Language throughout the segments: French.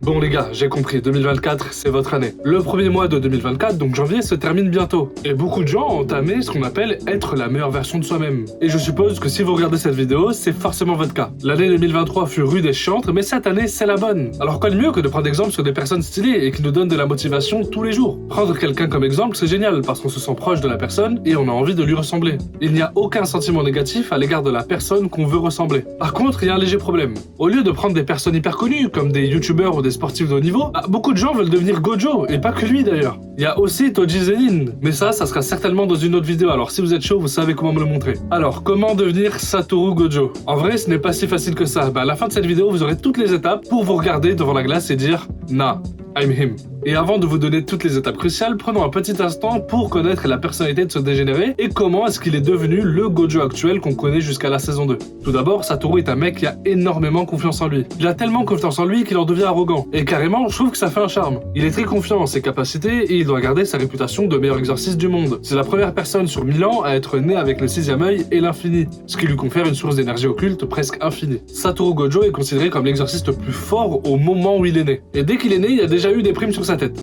Bon les gars, j'ai compris, 2024, c'est votre année. Le premier mois de 2024, donc janvier, se termine bientôt. Et beaucoup de gens ont entamé ce qu'on appelle être la meilleure version de soi-même. Et je suppose que si vous regardez cette vidéo, c'est forcément votre cas. L'année 2023 fut rude et chiante, mais cette année, c'est la bonne. Alors quoi de mieux que de prendre exemple sur des personnes stylées et qui nous donnent de la motivation tous les jours. Prendre quelqu'un comme exemple, c'est génial, parce qu'on se sent proche de la personne et on a envie de lui ressembler. Il n'y a aucun sentiment négatif à l'égard de la personne qu'on veut ressembler. Par contre, il y a un léger problème. Au lieu de prendre des personnes hyper connues, comme des youtubeurs ou des sportifs de haut niveau, beaucoup de gens veulent devenir Gojo, et pas que lui d'ailleurs. Il y a aussi Toji Zenin, mais ça sera certainement dans une autre vidéo, alors si vous êtes chaud, vous savez comment me le montrer. Alors, comment devenir Satoru Gojo? En vrai, ce n'est pas si facile que ça. À la fin de cette vidéo, vous aurez toutes les étapes pour vous regarder devant la glace et dire « Nah, I'm him ». Et avant de vous donner toutes les étapes cruciales, prenons un petit instant pour connaître la personnalité de ce dégénéré et comment est-ce qu'il est devenu le Gojo actuel qu'on connaît jusqu'à la saison 2. Tout d'abord, Satoru est un mec qui a énormément confiance en lui. Il a tellement confiance en lui qu'il en devient arrogant. Et carrément, je trouve que ça fait un charme. Il est très confiant en ses capacités et il doit garder sa réputation de meilleur exorciste du monde. C'est la première personne sur 1000 ans à être née avec le 6e œil et l'infini, ce qui lui confère une source d'énergie occulte presque infinie. Satoru Gojo est considéré comme l'exorciste le plus fort au moment où il est né. Et dès qu'il est né, il y a déjà eu des primes sur sa tête.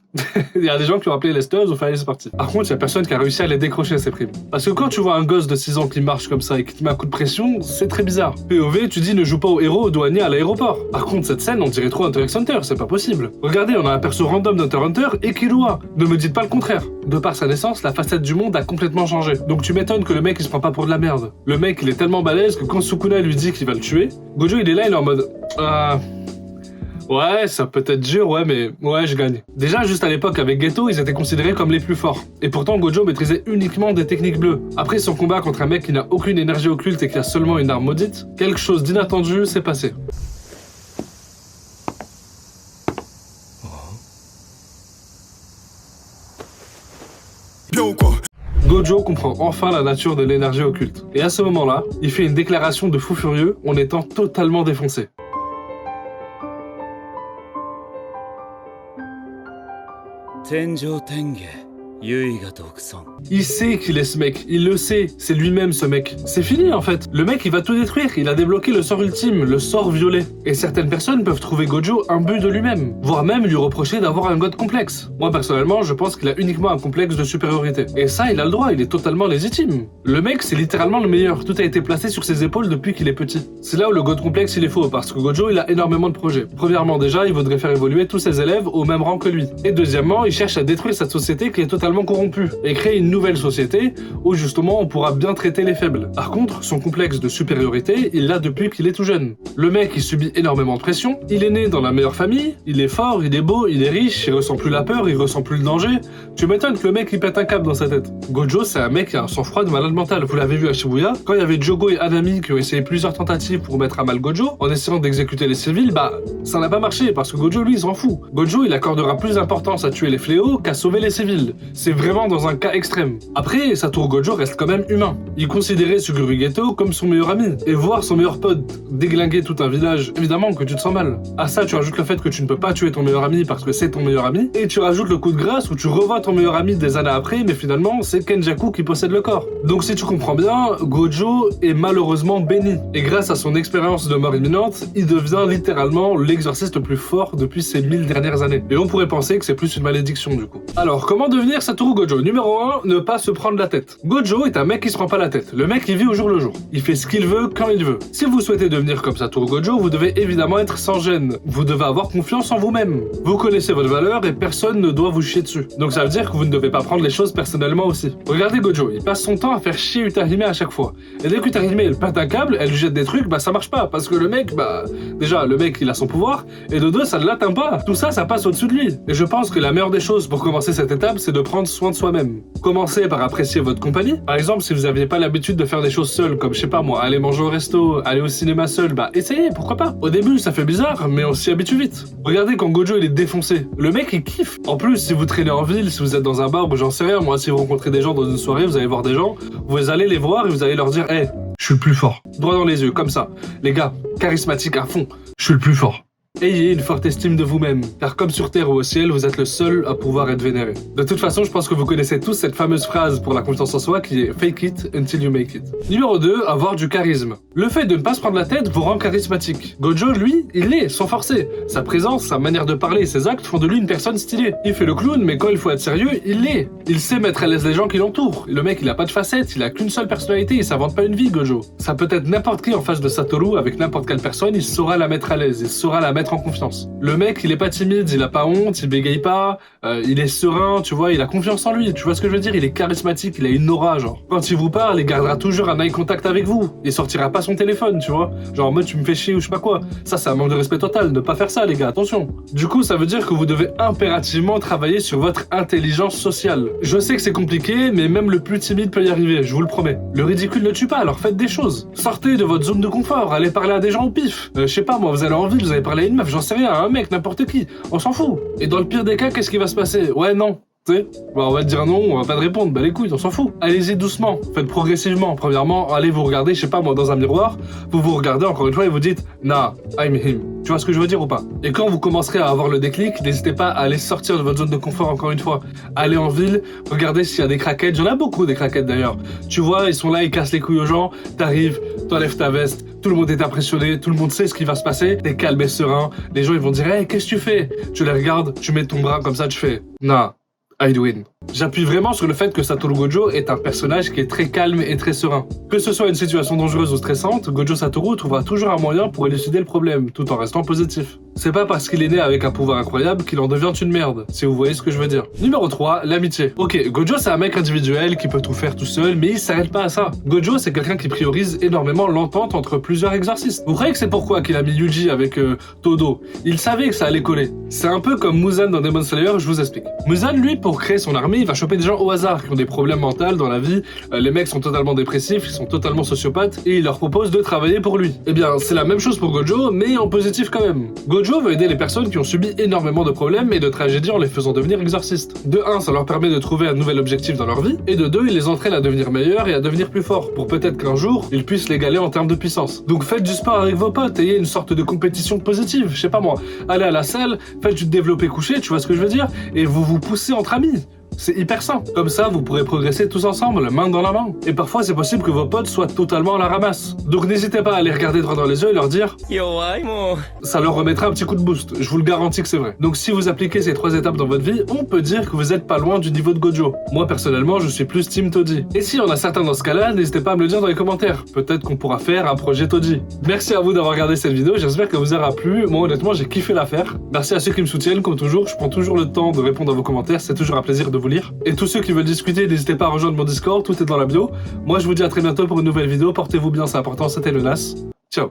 Il y a des gens qui ont appelé les Stars ou Fire, c'est parti. Par contre, il y a personne qui a réussi à les décrocher ces primes. Parce que quand tu vois un gosse de 6 ans qui marche comme ça et qui te met un coup de pression, c'est très bizarre. POV, tu dis ne joue pas au héros au douanier à l'aéroport. Par contre, cette scène, on dirait trop Hunter x Hunter, c'est pas possible. Regardez, on a un perso random d'Hunter x Hunter et Killua. Ne me dites pas le contraire. De par sa naissance, la facette du monde a complètement changé. Donc tu m'étonnes que le mec il se prend pas pour de la merde. Le mec il est tellement balèze que quand Sukuna lui dit qu'il va le tuer, Gojo il est là, il est en mode ouais, ça peut être dur, ouais, mais ouais, je gagne. Déjà, juste à l'époque, avec Geto, ils étaient considérés comme les plus forts. Et pourtant, Gojo maîtrisait uniquement des techniques bleues. Après son combat contre un mec qui n'a aucune énergie occulte et qui a seulement une arme maudite, quelque chose d'inattendu s'est passé. Gojo comprend enfin la nature de l'énergie occulte. Et à ce moment-là, il fait une déclaration de fou furieux en étant totalement défoncé. Il sait qu'il est ce mec, il le sait, c'est lui-même ce mec. C'est fini en fait. Le mec il va tout détruire, il a débloqué le sort ultime, le sort violet. Et certaines personnes peuvent trouver Gojo un but de lui-même, voire même lui reprocher d'avoir un god complexe. Moi personnellement, je pense qu'il a uniquement un complexe de supériorité. Et ça, il a le droit, il est totalement légitime. Le mec c'est littéralement le meilleur, tout a été placé sur ses épaules depuis qu'il est petit. C'est là où le god complexe il est faux, parce que Gojo il a énormément de projets. Premièrement déjà, il voudrait faire évoluer tous ses élèves au même rang que lui. Et deuxièmement, il cherche à détruire cette société qui est totalement corrompue et créer une nouvelle société où justement on pourra bien traiter les faibles. Par contre, son complexe de supériorité, il l'a depuis qu'il est tout jeune. Le mec, il subit énormément de pression, il est né dans la meilleure famille, il est fort, il est beau, il est riche, il ressent plus la peur, il ressent plus le danger. Tu m'étonnes que le mec il pète un câble dans sa tête. Gojo, c'est un mec qui a un sang-froid de malade mental. Vous l'avez vu à Shibuya, quand il y avait Jogo et Hanami qui ont essayé plusieurs tentatives pour mettre à mal Gojo, en essayant d'exécuter les civils, ça n'a pas marché parce que Gojo lui il s'en fout. Gojo il accordera plus d'importance à tuer les fléaux qu'à sauver les civils. C'est vraiment dans un cas extrême. Après, Satoru Gojo reste quand même humain. Il considérait Suguru Geto comme son meilleur ami. Et voir son meilleur pote déglinguer tout un village, évidemment que tu te sens mal. À ça, tu rajoutes le fait que tu ne peux pas tuer ton meilleur ami parce que c'est ton meilleur ami. Et tu rajoutes le coup de grâce où tu revois ton meilleur ami des années après, mais finalement, c'est Kenjaku qui possède le corps. Donc si tu comprends bien, Gojo est malheureusement béni. Et grâce à son expérience de mort imminente, il devient littéralement l'exorciste le plus fort depuis ces 1000 dernières années. Et on pourrait penser que c'est plus une malédiction du coup. Alors, comment devenir Satoru Gojo? Numéro 1, ne pas se prendre la tête. Gojo est un mec qui se prend pas la tête. Le mec il vit au jour le jour. Il fait ce qu'il veut quand il veut. Si vous souhaitez devenir comme Satoru Gojo, vous devez évidemment être sans gêne. Vous devez avoir confiance en vous-même. Vous connaissez votre valeur et personne ne doit vous chier dessus. Donc ça veut dire que vous ne devez pas prendre les choses personnellement aussi. Regardez Gojo, il passe son temps à faire chier Utahime à chaque fois. Et dès qu'Utahime elle pète un câble, elle lui jette des trucs, ça marche pas. Parce que le mec, déjà le mec il a son pouvoir, et de deux ça ne l'atteint pas. Tout ça, ça passe au-dessus de lui. Et je pense que la meilleure des choses pour commencer cette étape, c'est de prendre soin de soi-même. Commencez par apprécier votre compagnie. Par exemple, si vous n'aviez pas l'habitude de faire des choses seul, comme je sais pas moi, aller manger au resto, aller au cinéma seul, essayez, pourquoi pas. Au début, ça fait bizarre, mais on s'y habitue vite. Regardez quand Gojo il est défoncé. Le mec il kiffe. En plus, si vous traînez en ville, si vous êtes dans un bar ou j'en sais rien, moi si vous rencontrez des gens dans une soirée, vous allez voir des gens, vous allez les voir et vous allez leur dire, je suis le plus fort. Droit dans les yeux, comme ça. Les gars, charismatique à fond. Je suis le plus fort. Ayez une forte estime de vous-même, car comme sur Terre ou au ciel, vous êtes le seul à pouvoir être vénéré. De toute façon, je pense que vous connaissez tous cette fameuse phrase pour la confiance en soi qui est « fake it until you make it ». Numéro 2, avoir du charisme. Le fait de ne pas se prendre la tête vous rend charismatique. Gojo, lui, il l'est, sans forcer. Sa présence, sa manière de parler et ses actes font de lui une personne stylée. Il fait le clown, mais quand il faut être sérieux, il l'est. Il sait mettre à l'aise les gens qui l'entourent. Le mec, il a pas de facettes, il a qu'une seule personnalité, il s'invente pas une vie, Gojo. Ça peut être n'importe qui en face de Satoru, avec n'importe quelle personne, il saura la mettre à l'aise, il saura la mettre en confiance. Le mec, il est pas timide, il a pas honte, il bégaye pas, il est serein, tu vois, il a confiance en lui, tu vois ce que je veux dire, il est charismatique, il a une aura, genre. Quand il vous parle, il gardera toujours un eye contact avec vous, il sortira pas son téléphone, tu vois, genre en mode tu me fais chier ou je sais pas quoi. Ça, c'est un manque de respect total, ne pas faire ça les gars, attention. Du coup, ça veut dire que vous devez impérativement travailler sur votre intelligence sociale. Je sais que c'est compliqué, mais même le plus timide peut y arriver, je vous le promets. Le ridicule ne tue pas, alors faites des choses. Sortez de votre zone de confort, allez parler à des gens au pif. Je sais pas moi, vous allez en ville, vous allez parler à une meuf, j'en sais rien, à un mec, n'importe qui, on s'en fout. Et dans le pire des cas, qu'est-ce qui va se passer? Ouais, non. Tu sais, bah on va te dire non, on va pas te répondre, bah les couilles, on s'en fout. Allez-y doucement, faites progressivement. Premièrement, allez vous regarder, je sais pas moi, dans un miroir, vous vous regardez encore une fois et vous dites « Nah, I'm him ». Tu vois ce que je veux dire ou pas? Et quand vous commencerez à avoir le déclic, n'hésitez pas à aller sortir de votre zone de confort encore une fois. Allez en ville, regardez s'il y a des craquettes, j'en ai beaucoup des craquettes d'ailleurs. Tu vois, ils sont là, ils cassent les couilles aux gens, t'arrives, t'enlèves ta veste, tout le monde est impressionné, tout le monde sait ce qui va se passer, t'es calme et serein, les gens ils vont dire « Hey, qu'est-ce que tu fais ?» Tu les regardes, tu mets ton bras comme ça, tu fais « Nah, I'd win ». J'appuie vraiment sur le fait que Satoru Gojo est un personnage qui est très calme et très serein. Que ce soit une situation dangereuse ou stressante, Gojo Satoru trouvera toujours un moyen pour élucider le problème, tout en restant positif. C'est pas parce qu'il est né avec un pouvoir incroyable qu'il en devient une merde, si vous voyez ce que je veux dire. Numéro 3, l'amitié. Ok, Gojo c'est un mec individuel qui peut tout faire tout seul, mais il s'arrête pas à ça. Gojo c'est quelqu'un qui priorise énormément l'entente entre plusieurs exorcistes. Vous croyez que c'est pourquoi qu'il a mis Yuji avec Todo? Il savait que ça allait coller. C'est un peu comme Muzan dans Demon Slayer, je vous explique. Muzan, lui, pour créer son armée, il va choper des gens au hasard qui ont des problèmes mentaux dans la vie, les mecs sont totalement dépressifs, ils sont totalement sociopathes, et il leur propose de travailler pour lui. Eh bien, c'est la même chose pour Gojo, mais en positif quand même. Gojo veut aider les personnes qui ont subi énormément de problèmes et de tragédies en les faisant devenir exorcistes. De 1, ça leur permet de trouver un nouvel objectif dans leur vie, et de 2, il les entraîne à devenir meilleurs et à devenir plus forts, pour peut-être qu'un jour, ils puissent l'égaler en termes de puissance. Donc faites du sport avec vos potes, ayez une sorte de compétition positive, je sais pas moi, allez à la salle, faites du développé couché, tu vois ce que je veux dire, et vous vous poussez entre amis. C'est hyper sain. Comme ça, vous pourrez progresser tous ensemble, main dans la main. Et parfois, c'est possible que vos potes soient totalement à la ramasse. Donc n'hésitez pas à les regarder droit dans les yeux et leur dire ça leur remettra un petit coup de boost. Je vous le garantis que c'est vrai. Donc si vous appliquez ces 3 étapes dans votre vie, on peut dire que vous êtes pas loin du niveau de Gojo. Moi, personnellement, je suis plus Team Toddy. Et si on a certains dans ce cas-là, n'hésitez pas à me le dire dans les commentaires. Peut-être qu'on pourra faire un projet Toddy. Merci à vous d'avoir regardé cette vidéo, j'espère qu'elle vous aura plu. Moi, honnêtement, j'ai kiffé la faire. Merci à ceux qui me soutiennent, comme toujours. Je prends toujours le temps de répondre à vos commentaires, c'est toujours un plaisir de vous lire. Et tous ceux qui veulent discuter, n'hésitez pas à rejoindre mon Discord, tout est dans la bio. Moi, je vous dis à très bientôt pour une nouvelle vidéo. Portez-vous bien, c'est important, c'était le NAS. Ciao.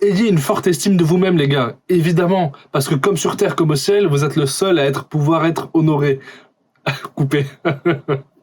Ayez une forte estime de vous-même, les gars, évidemment, parce que comme sur Terre comme au ciel, vous êtes le seul à pouvoir être honoré. Coupé.